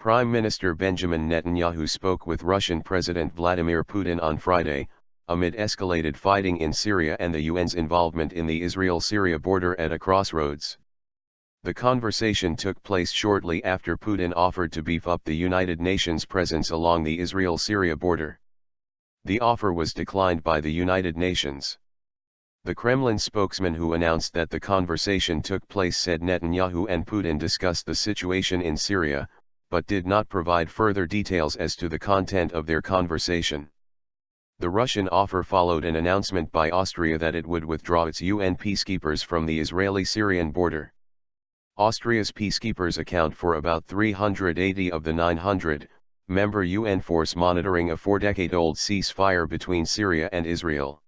Prime Minister Benjamin Netanyahu spoke with Russian President Vladimir Putin on Friday, amid escalated fighting in Syria and the UN's involvement in the Israel-Syria border at a crossroads. The conversation took place shortly after Putin offered to beef up the United Nations presence along the Israel-Syria border. The offer was declined by the United Nations. The Kremlin spokesman who announced that the conversation took place said Netanyahu and Putin discussed the situation in Syria, but did not provide further details as to the content of their conversation. The Russian offer followed an announcement by Austria that it would withdraw its UN peacekeepers from the Israeli-Syrian border. Austria's peacekeepers account for about 380 of the 900-member UN force monitoring a 4-decade-old ceasefire between Syria and Israel.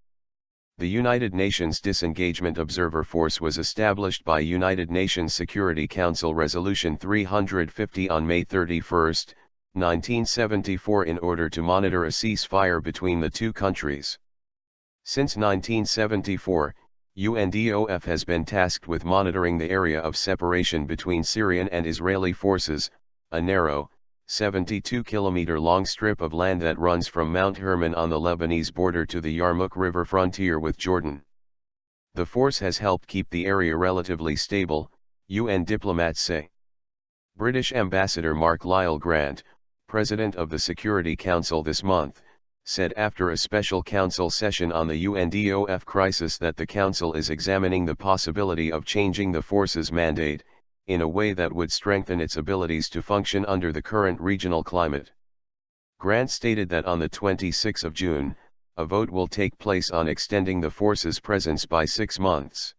The United Nations Disengagement Observer Force was established by United Nations Security Council Resolution 350 on May 31, 1974 in order to monitor a ceasefire between the two countries. Since 1974, UNDOF has been tasked with monitoring the area of separation between Syrian and Israeli forces, a narrow, 72-kilometer-long strip of land that runs from Mount Hermon on the Lebanese border to the Yarmouk River frontier with Jordan. The force has helped keep the area relatively stable, UN diplomats say. British Ambassador Mark Lyle Grant, President of the Security Council this month, said after a special council session on the UNDOF crisis that the council is examining the possibility of changing the force's mandate, in a way that would strengthen its abilities to function under the current regional climate. Grant stated that on the 26th of June, a vote will take place on extending the force's presence by 6 months.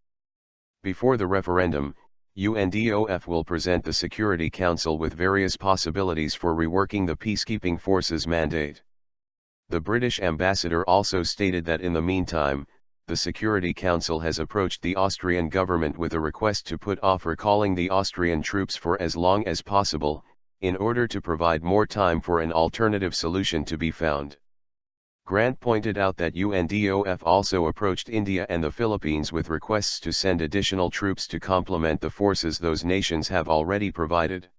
Before the referendum, UNDOF will present the Security Council with various possibilities for reworking the peacekeeping force's mandate. The British ambassador also stated that in the meantime, the Security Council has approached the Austrian government with a request to put off recalling the Austrian troops for as long as possible, in order to provide more time for an alternative solution to be found. Grant pointed out that UNDOF also approached India and the Philippines with requests to send additional troops to complement the forces those nations have already provided.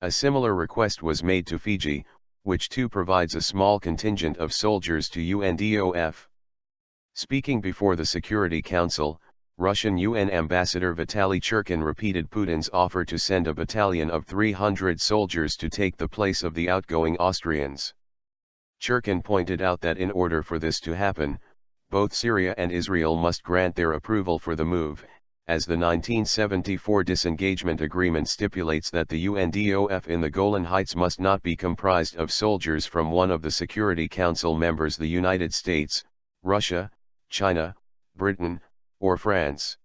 A similar request was made to Fiji, which too provides a small contingent of soldiers to UNDOF. Speaking before the Security Council, Russian UN Ambassador Vitaly Churkin repeated Putin's offer to send a battalion of 300 soldiers to take the place of the outgoing Austrians. Churkin pointed out that in order for this to happen, both Syria and Israel must grant their approval for the move, as the 1974 disengagement agreement stipulates that the UNDOF in the Golan Heights must not be comprised of soldiers from one of the Security Council members, the United States, Russia, China, Britain, or France.